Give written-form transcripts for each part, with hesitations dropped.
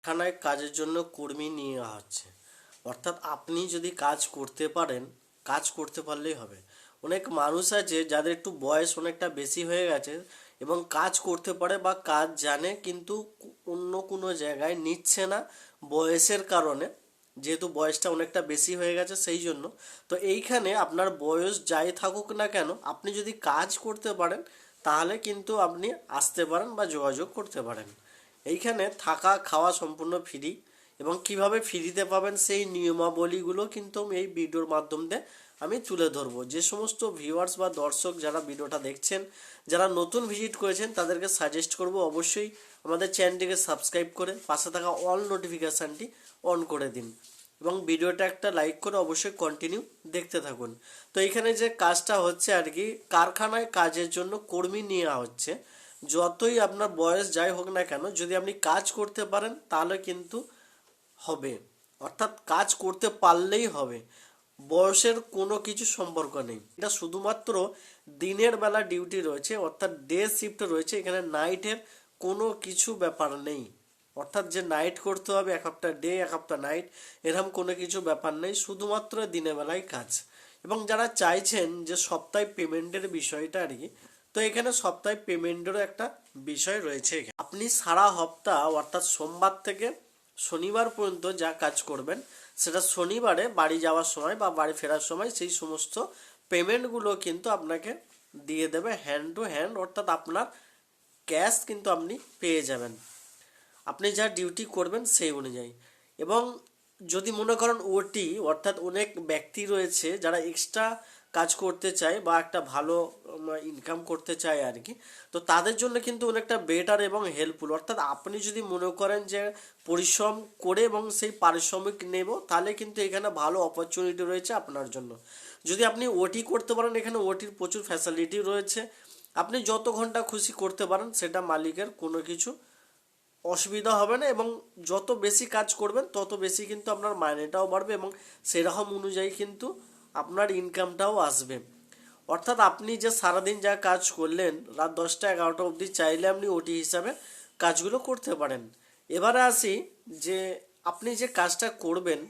কারখানায় কাজের জন্য কর্মী নিয়ে হচ্ছে। অর্থাৎ আপনি যদি কাজ করতে পারেন, কাজ করতে পারলেই হবে। অনেক মানুষ আছে যাদের একটু বয়স অনেকটা বেশি হয়ে গেছে এবং কাজ করতে পারে বা কাজ জানে, কিন্তু অন্য কোনো জায়গায় নিচ্ছে না বয়সের কারণে, যেহেতু বয়সটা অনেকটা বেশি হয়ে গেছে সেই জন্য। তো এইখানে আপনার বয়স যাই থাকুক না কেন, আপনি যদি কাজ করতে পারেন তাহলে কিন্তু আপনি আসতে পারেন বা যোগাযোগ করতে পারেন। এইখানে থাকা খাওয়া সম্পূর্ণ ফ্রি, এবং কিভাবে ফ্রিতে পাবেন সেই নিয়মাবলীগুলো কিন্তু আমি এই ভিডিওর মাধ্যমে আমি তুলে ধরবো। যে সমস্ত ভিউয়ার্স বা দর্শক যারা ভিডিওটা দেখছেন, যারা নতুন ভিজিট করেছেন, তাদেরকে সাজেস্ট করব অবশ্যই আমাদের চ্যানেলটিকে সাবস্ক্রাইব করে পাশে থাকা অল নোটিফিকেশানটি অন করে দিন এবং ভিডিওটা একটা লাইক করে অবশ্যই কন্টিনিউ দেখতে থাকুন। তো এইখানে যে কাজটা হচ্ছে আর কি, কারখানায় কাজের জন্য কর্মী নেওয়া হচ্ছে। যতই আপনার বয়স যাই হোক না কেন, যদি আপনি কাজ করতে পারেন তাহলে কিন্তু হবে। অর্থাৎ কাজ করতে পারলেই হবে, বয়সের কোনো কিছু সম্পর্ক নেই। এটা শুধুমাত্র দিনের বেলা ডিউটি রয়েছে, অর্থাৎ ডে শিফট রয়েছে, এখানে নাইটের কোনো কিছু ব্যাপার নেই। অর্থাৎ যে নাইট করতে হবে, এক হপ্তাহ ডে এক হপ্তাহ নাইট, এরকম কোনো কিছু ব্যাপার নেই, শুধুমাত্র দিনের বেলায় কাজ। এবং যারা চাইছেন যে সপ্তাহে পেমেন্টের বিষয়টা আর কি, তো এখানে সপ্তাহে পেমেন্টেরও একটা বিষয় রয়েছে। আপনি সারা সপ্তাহ অর্থাৎ সোমবার থেকে শনিবার পর্যন্ত যা কাজ করবেন, সেটা শনিবারে বাড়ি যাওয়ার সময় বা বাড়ি ফেরার সময় সেই সমস্ত পেমেন্টগুলো কিন্তু আপনাকে দিয়ে দেবে হ্যান্ড টু হ্যান্ড, অর্থাৎ আপনার ক্যাশ কিন্তু আপনি পেয়ে যাবেন আপনি যা ডিউটি করবেন সেই অনুযায়ী। এবং যদি মনে করেন ওটি, অর্থাৎ অনেক ব্যক্তি রয়েছে যারা এক্সট্রা কাজ করতে চায় বা একটা ভালো ইনকাম করতে চায় আর কি, তো তাদের জন্য কিন্তু অনেকটা বেটার এবং হেল্পফুল। অর্থাৎ আপনি যদি মনে করেন যে পরিশ্রম করে এবং সেই পারিশ্রমিক নেব, তাহলে কিন্তু এখানে ভালো অপরচুনিটি রয়েছে আপনার জন্য। যদি আপনি ওটি করতে পারেন, এখানে ওটির প্রচুর ফ্যাসিলিটি রয়েছে। আপনি যত ঘন্টা খুশি করতে পারেন, সেটা মালিকের কোনো কিছু অসুবিধা হবে না। এবং যত বেশি কাজ করবেন তত বেশি কিন্তু আপনার মাইনেটাও বাড়বে এবং সেরকম অনুযায়ী কিন্তু আপনার ইনকামটাও আসবে। অর্থাৎ আপনি যে সারাদিন যা কাজ করলেন, রাত 10টা 11টা অবধি চাইলে আপনি ওটি হিসাবে কাজগুলো করতে পারেন। এবারে আসি যে আপনি যে কাজটা করবেন,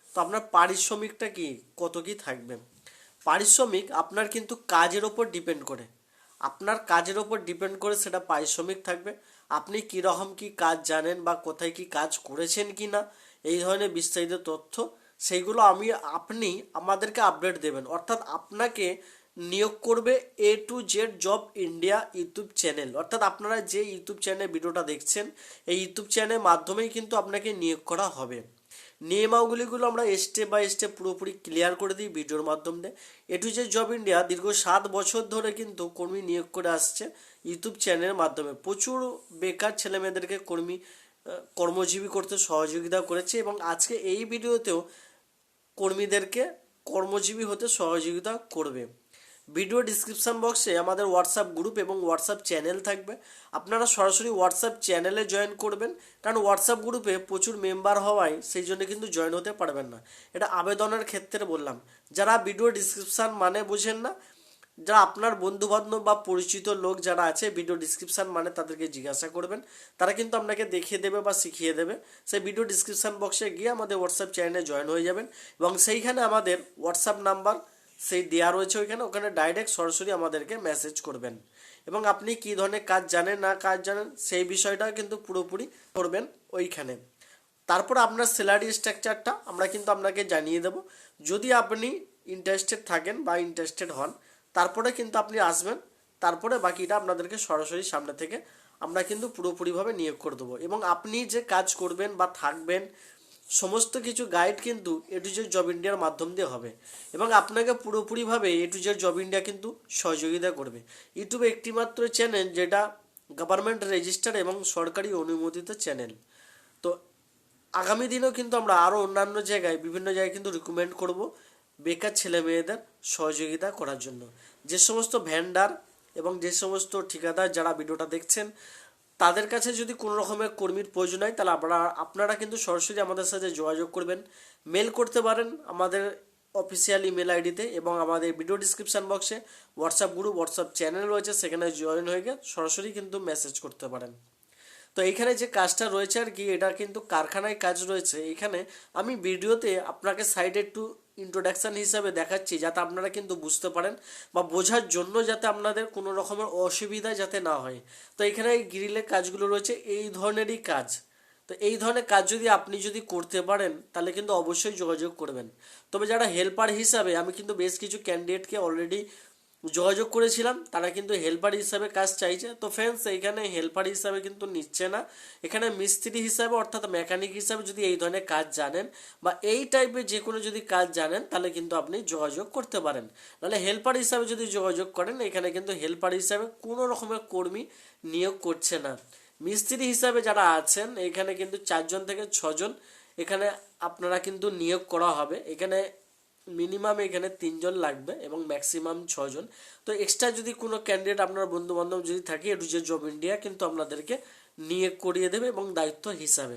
তো আপনার পারিশ্রমিকটা কি, কত কি থাকবে। পারিশ্রমিক আপনার কিন্তু কাজের ওপর ডিপেন্ড করে, আপনার কাজের ওপর ডিপেন্ড করে সেটা পারিশ্রমিক থাকবে। আপনি কীরকম কি কাজ জানেন বা কোথায় কি কাজ করেছেন কি না, এই ধরনের বিস্তারিত তথ্য, সেইগুলো আপনি আমাদেরকে আপডেট দেবেন। অর্থাৎ আপনাকে নিয়োগ করবে A to Z job India YouTube channel. অর্থাৎ আপনারা যে ইউটিউব চ্যানেলে ভিডিওটা দেখছেন, এই ইউটিউব চ্যানেলের মাধ্যমেই কিন্তু আপনাকে নিয়োগ করা হবে। নিয়মাবলীগুলো আমরা স্টেপ বাই স্টেপ পুরোপুরি ক্লিয়ার করে দিই ভিডিওর মাধ্যমে। A to Z job India দীর্ঘ 7 বছর ধরে কিন্তু কর্মী নিয়োগ করে আসছে ইউটিউব চ্যানেলের মাধ্যমে। প্রচুর বেকার ছেলেমেয়েদেরকে কর্মজীবী করতে সহযোগিতা করেছে এবং আজকে এই ভিডিওতেও কর্মীদেরকে কর্মজীবী হতে সহযোগিতা করবে। ভিডিও ডিসক্রিপশান বক্সে আমাদের হোয়াটসঅ্যাপ গ্রুপ এবং হোয়াটসঅ্যাপ চ্যানেল থাকবে। আপনারা সরাসরি হোয়াটসঅ্যাপ চ্যানেলে জয়েন করবেন, কারণ হোয়াটসঅ্যাপ গ্রুপে প্রচুর মেম্বার হওয়ায় সেই জন্য কিন্তু জয়েন হতে পারবেন না। এটা আবেদনের ক্ষেত্রে বললাম। যারা ভিডিও ডিসক্রিপশান মানে বুঝেন না, যারা আপনার বন্ধুবান্ধব বা পরিচিত লোক যারা আছে, ভিডিও ডিসক্রিপশান মানে তাদেরকে জিজ্ঞাসা করবেন, তারা কিন্তু আপনাকে দেখিয়ে দেবে বা শিখিয়ে দেবে। সেই ভিডিও ডিসক্রিপশান বক্সে গিয়ে আমাদের হোয়াটসঅ্যাপ চ্যানেলে জয়েন হয়ে যাবেন এবং সেইখানে আমাদের হোয়াটসঅ্যাপ নাম্বার সেই দেওয়া রয়েছে, ওখানে ডাইরেক্ট সরাসরি আমাদেরকে মেসেজ করবেন এবং আপনি কী ধরনের কাজ জানেন না কাজ জানেন সেই বিষয়টা কিন্তু পুরোপুরি করবেন ওইখানে। তারপর আপনার স্যালারি স্ট্রাকচারটা আমরা কিন্তু আপনাকে জানিয়ে দেব। যদি আপনি ইন্টারেস্টেড থাকেন বা ইন্টারেস্টেড হন, তারপরে কিন্তু আপনি আসবেন, তারপরে বাকিটা আপনাদেরকে সরাসরি সামনে থেকে আমরা কিন্তু পুরোপুরিভাবে নিয়োগ করে দেবো। এবং আপনি যে কাজ করবেন বা থাকবেন, সমস্ত কিছু গাইড কিন্তু A to Z জব ইন্ডিয়ার মাধ্যম দিয়ে হবে এবং আপনাকে পুরোপুরিভাবে A to Z job India কিন্তু সহযোগিতা করবে। ইউটিউবে একটিমাত্র চ্যানেল যেটা গভর্নমেন্ট রেজিস্টার এবং সরকারি অনুমোদিত চ্যানেল। তো আগামী দিনেও কিন্তু আমরা আরও অন্যান্য জায়গায় বিভিন্ন জায়গায় কিন্তু রিকমেন্ড করব বেকার ছেলে মেয়েদের সহযোগিতা করার জন্য। যে সমস্ত ভ্যান্ডার এবং যে সমস্ত ঠিকাদার যারা ভিডিওটা দেখছেন, তাদের কাছে যদি কোনো রকমের কর্মীর প্রয়োজন হয়, তাহলে আপনারা কিন্তু সরাসরি আমাদের সাথে যোগাযোগ করবেন। মেল করতে পারেন আমাদের অফিসিয়াল ইমেল আইডিতে এবং আমাদের ভিডিও ডিসক্রিপশান বক্সে হোয়াটসঅ্যাপ গ্রুপ হোয়াটসঅ্যাপ চ্যানেল রয়েছে, সেখানে জয়েন হয়ে গিয়ে সরাসরি কিন্তু মেসেজ করতে পারেন। তো এইখানে যে কাজটা রয়েছে আর কি, এটা কিন্তু কারখানায় কাজ রয়েছে। এখানে আমি ভিডিওতে আপনাকে সাইডে একটু ইন্ট্রোডাকশান হিসাবে দেখাচ্ছি, যাতে আপনারা কিন্তু বুঝতে পারেন বা বোঝার জন্য, যাতে আপনাদের কোনো রকমের অসুবিধা যাতে না হয়। তো এখানে এই গ্রিলের কাজগুলো রয়েছে, এই ধরনেরই কাজ। তো এই ধরনের কাজ যদি আপনি যদি করতে পারেন তাহলে কিন্তু অবশ্যই যোগাযোগ করবেন। তবে যারা হেল্পার হিসাবে, আমি কিন্তু বেশ কিছু ক্যান্ডিডেটকে অলরেডি যোগাযোগ করেছিলাম, তারা কিন্তু হেল্পার হিসাবে কাজ চাইছে। তো ফ্রেন্ডস, এইখানে হেল্পার হিসাবে কিন্তু নিচ্ছে না, এখানে মিস্ত্রি হিসাবে অর্থাৎ মেকানিক হিসাবে যদি এই ধরনের কাজ জানেন বা এই টাইপের যে কোনো যদি কাজ জানেন তাহলে কিন্তু আপনি যোগাযোগ করতে পারেন। নাহলে হেল্পার হিসাবে যদি যোগাযোগ করেন, এখানে কিন্তু হেল্পার হিসাবে কোনো রকমের কর্মী নিয়োগ করছে না। মিস্ত্রি হিসাবে যারা আছেন এখানে কিন্তু 4 জন থেকে 6 জন এখানে আপনারা কিন্তু নিয়োগ করা হবে। এখানে মিনিমাম এখানে 3 জন লাগবে এবং ম্যাক্সিমাম 6 জন। তো এক্সট্রা যদি কোনো ক্যান্ডিডেট আপনার বন্ধু বান্ধব যদি থাকে, যে জব ইন্ডিয়া কিন্তু আপনাদেরকে নিয়োগ করিয়ে দেবে এবং দায়িত্ব হিসাবে।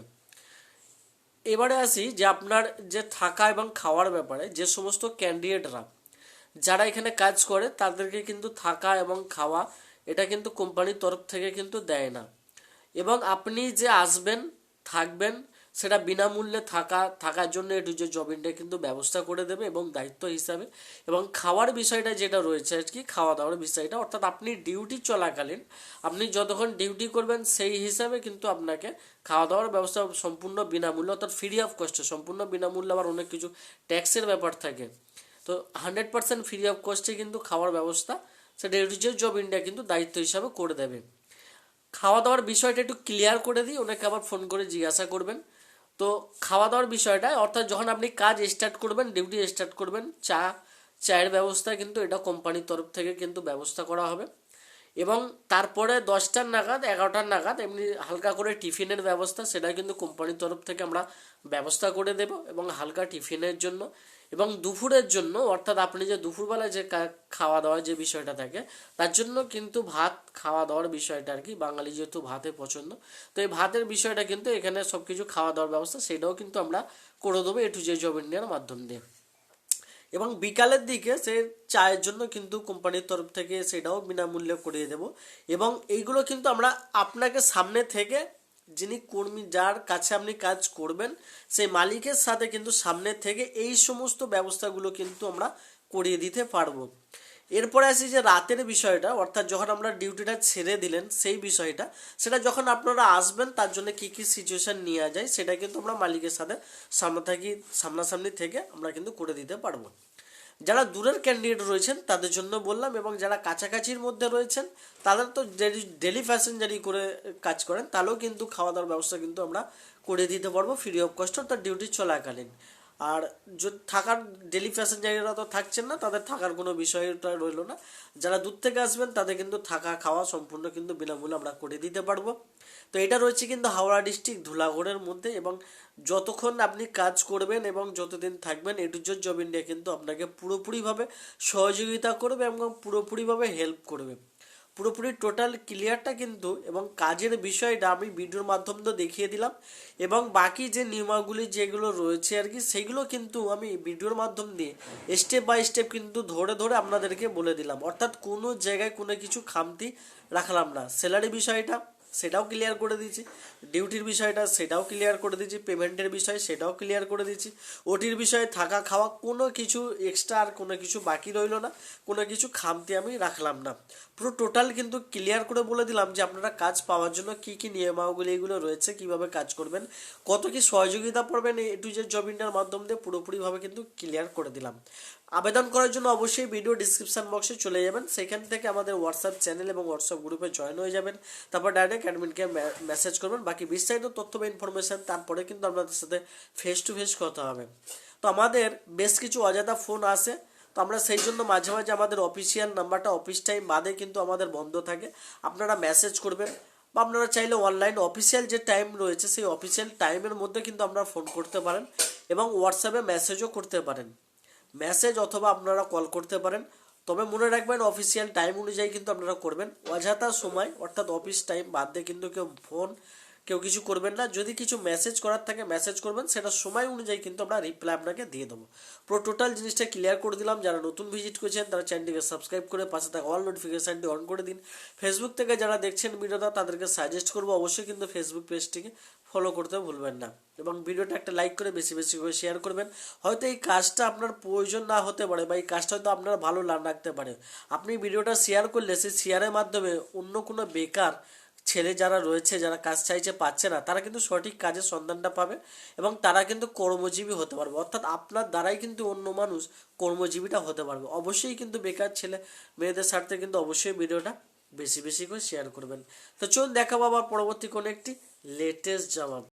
এবারে আসি যে আপনার যে থাকা এবং খাওয়ার ব্যাপারে, যে সমস্ত ক্যান্ডিডেটরা যারা এখানে কাজ করে তাদেরকে কিন্তু থাকা এবং খাওয়া এটা কিন্তু কোম্পানির তরফ থেকে কিন্তু দেয় না। এবং আপনি যে আসবেন থাকবেন সেটা বিনামূল্যে থাকার জন্য একটু যে জব ইন্ডিয়া কিন্তু ব্যবস্থা করে দেবে এবং দায়িত্ব হিসাবে। এবং খাওয়ার বিষয়টা যেটা রয়েছে আর কি, খাওয়া দাওয়ার বিষয়টা, অর্থাৎ আপনি ডিউটি চলাকালীন আপনি যতক্ষণ ডিউটি করবেন সেই হিসাবে কিন্তু আপনাকে খাওয়া দাওয়ার ব্যবস্থা সম্পূর্ণ বিনামূল্য, অর্থাৎ ফ্রি অফ কস্টে, সম্পূর্ণ বিনামূল্যে। আবার অনেক কিছু ট্যাক্সের ব্যাপার থাকে, তো 100% ফ্রি অফ কস্টে কিন্তু খাওয়ার ব্যবস্থা সেটা একটু যে জব ইন্ডিয়া কিন্তু দায়িত্ব হিসাবে করে দেবে। খাওয়া দাওয়ার বিষয়টা একটু ক্লিয়ার করে দিই, অনেকে আবার ফোন করে জিজ্ঞাসা করবেন। তো খাওয়া দাওয়ার বিষয়টা, অর্থাৎ যখন আপনি কাজ স্টার্ট করবেন, ডিউটি স্টার্ট করবেন, চায়ের ব্যবস্থা কিন্তু এটা কোম্পানির তরফ থেকে কিন্তু ব্যবস্থা করা হবে। এবং তারপরে 10টার নাগাদ 11টার নাগাদ এমনি হালকা করে টিফিনের ব্যবস্থা, সেটা কিন্তু কোম্পানির তরফ থেকে আমরা ব্যবস্থা করে দেব এবং হালকা টিফিনের জন্য। এবং দুপুরের জন্য, অর্থাৎ আপনি যে দুপুরবেলা যে খাওয়া দাওয়ার যে বিষয়টা থাকে তার জন্য কিন্তু ভাত খাওয়া দাওয়ার বিষয়টা আর কি, বাঙালি যেহেতু ভাতে পছন্দ, তো এই ভাতের বিষয়টা কিন্তু এখানে সব কিছু খাওয়া দাওয়ার ব্যবস্থা সেটাও কিন্তু আমরা করে দেবো একটু যে জব ইন্ডিয়ার মাধ্যম দিয়ে। এবং বিকালের দিকে সে চায়ের জন্য কিন্তু কোম্পানির তরফ থেকে সেটাও বিনামূল্যে করিয়ে দেব। এবং এইগুলো কিন্তু আমরা আপনাকে সামনে থেকে, যিনি কর্মী যার কাছে আপনি কাজ করবেন সেই মালিকের সাথে কিন্তু সামনে থেকে এই সমস্ত ব্যবস্থাগুলো কিন্তু আমরা করিয়ে দিতে পারবো। এরপরে আসি যে রাতের বিষয়টা, অর্থাৎ যখন আমরা ডিউটিটা ছেড়ে দিলেন সেই বিষয়টা, সেটা যখন আপনারা আসবেন তার জন্য কী কী সিচুয়েশান নেওয়া যায় সেটা কিন্তু আমরা মালিকের সাথে সামনাসামনি থেকে আমরা কিন্তু করে দিতে পারবো। যারা দূরের ক্যান্ডিডেট রয়েছেন তাদের জন্য বললাম, এবং যারা কাছাকাছির মধ্যে রয়েছেন তাদের তো ডেলি প্যাসেঞ্জারি করে কাজ করেন, তাহলেও কিন্তু খাওয়া দাওয়ার ব্যবস্থা কিন্তু আমরা করে দিতে পারবো ফ্রি অফ কস্ট, তার ডিউটি চলাকালীন। আর থাকার ডেলি প্যাসেঞ্জারিরা তো থাকছেন না, তাদের থাকার কোনো বিষয়টা রইলো না। যারা দূর থেকে আসবেন তাদের কিন্তু থাকা খাওয়া সম্পূর্ণ কিন্তু বিনামূল্যে আমরা করে দিতে পারবো। তো এটা রয়েছে কিন্তু হাওড়া ডিস্ট্রিক্ট ধুলাগড়ের মধ্যে। এবং যতক্ষণ আপনি কাজ করবেন এবং যতদিন থাকবেন এ টু জেড জব ইন্ডিয়া কিন্তু আপনাকে পুরোপুরিভাবে সহযোগিতা করবে এবং পুরোপুরিভাবে হেল্প করবে। পুরোপুরি টোটাল ক্লিয়ারটা কিন্তু, এবং কাজের বিষয়টা আমি ভিডিওর মাধ্যমে তো দেখিয়ে দিলাম, এবং বাকি যে নিয়মাগুলি যেগুলো রয়েছে আর কি সেগুলো কিন্তু আমি ভিডিওর মাধ্যম দিয়ে স্টেপ বাই স্টেপ কিন্তু ধরে ধরে আপনাদেরকে বলে দিলাম। অর্থাৎ কোনো জায়গায় কোনো কিছু খামতি রাখলাম না। স্যালারি বিষয়টা সেটাও ক্লিয়ার করে দিয়েছি, ডিউটির বিষয়টা সেটাও ক্লিয়ার করে দিয়েছি, পেমেন্টের বিষয় সেটাও ক্লিয়ার করে দিয়েছি, ওটির বিষয়ে থাকা খাওয়া কোনো কিছু এক্সট্রা আর কোনো কিছু বাকি রইলো না, কোনো কিছু খামতি আমি রাখলাম না। পুরো টোটাল কিন্তু ক্লিয়ার করে বলে দিলাম যে আপনারা কাজ পাওয়ার জন্য কী কী নিয়মাবলী এগুলো রয়েছে, কিভাবে কাজ করবেন, কত কি সহযোগিতা পড়বেন, এ টু জেড জব ইন্ডিয়ার মাধ্যম দিয়ে পুরোপুরিভাবে কিন্তু ক্লিয়ার করে দিলাম। আবেদন করার জন্য অবশ্যই ভিডিও ডিসক্রিপশন বক্সে চলে যাবেন, সেখান থেকে আমাদের হোয়াটসঅ্যাপ চ্যানেল এবং হোয়াটসঅ্যাপ গ্রুপে জয়েন হয়ে যাবেন। তারপর ডাইরেক্ট অ্যাডমিনকে মেসেজ করবেন, বাকি বিস্তারিত তথ্য বা ইনফরমেশান তারপরে কিন্তু আপনাদের সাথে ফেস টু ফেস কথা হবে। তো আমাদের বেশ কিছু অযথা ফোন আসে, তো আমরা সেই জন্য মাঝে মাঝে আমাদের অফিসিয়াল নাম্বারটা অফিস টাইম বাদে কিন্তু আমাদের বন্ধ থাকে, আপনারা মেসেজ করবেন বা আপনারা চাইলে অনলাইন অফিসিয়াল যে টাইম রয়েছে সেই অফিসিয়াল টাইমের মধ্যে কিন্তু আপনারা ফোন করতে পারেন এবং হোয়াটসঅ্যাপে মেসেজও করতে পারেন, মেসেজ অথবা আপনারা কল করতে পারেন। তবে মনে রাখবেন অফিসিয়াল টাইম অনুযায়ী কিন্তু আপনারা করবেন। অযথা সময় অর্থাৎ অফিস টাইম বাদ দিয়ে কিন্তু কেউ ফোন কেউ কিছু করবেন না। যদি কিছু মেসেজ করার থাকে মেসেজ করবেন, সেটা সময় অনুযায়ী কিন্তু আমরা রিপ্লাই আপনাকে দিয়ে দেবো। পুরো টোটাল জিনিসটা ক্লিয়ার করে দিলাম। যারা নতুন ভিজিট করেছেন তারা চ্যানেলটিকে সাবস্ক্রাইব করে পাশে থাকা অল নোটিফিকেশানটি অন করে দিন। ফেসবুক থেকে যারা দেখছেন ভিডিওটা তাদেরকে সাজেস্ট করবো অবশ্যই কিন্তু ফেসবুক পেজটিকে ফলো করতে ভুলবেন না, এবং ভিডিওটা একটা লাইক করে বেশি বেশি করে শেয়ার করবেন। হয়তো এই কাজটা আপনার প্রয়োজন না হতে পারে, বা এই কাজটা হয়তো আপনার ভালো না লাগতে পারে। আপনি ভিডিওটা শেয়ার করলে সেই শেয়ারের মাধ্যমে অন্য কোনো বেকার ছেলে যারা রয়েছে, যারা কাজ চাইছে পাচ্ছে না, তারা কিন্তু সঠিক কাজের সন্ধানটা পাবে এবং তারা কিন্তু কর্মজীবী হতে পারবে। অর্থাৎ আপনার দ্বারাই কিন্তু অন্য মানুষ কর্মজীবীটা হতে পারবে। অবশ্যই কিন্তু বেকার ছেলে মেয়েদের স্বার্থে কিন্তু অবশ্যই ভিডিওটা বেশি বেশি করে শেয়ার করবেন। তো চলুন দেখাবো আবার পরবর্তী কোনো একটি লেটেস্ট জবাব।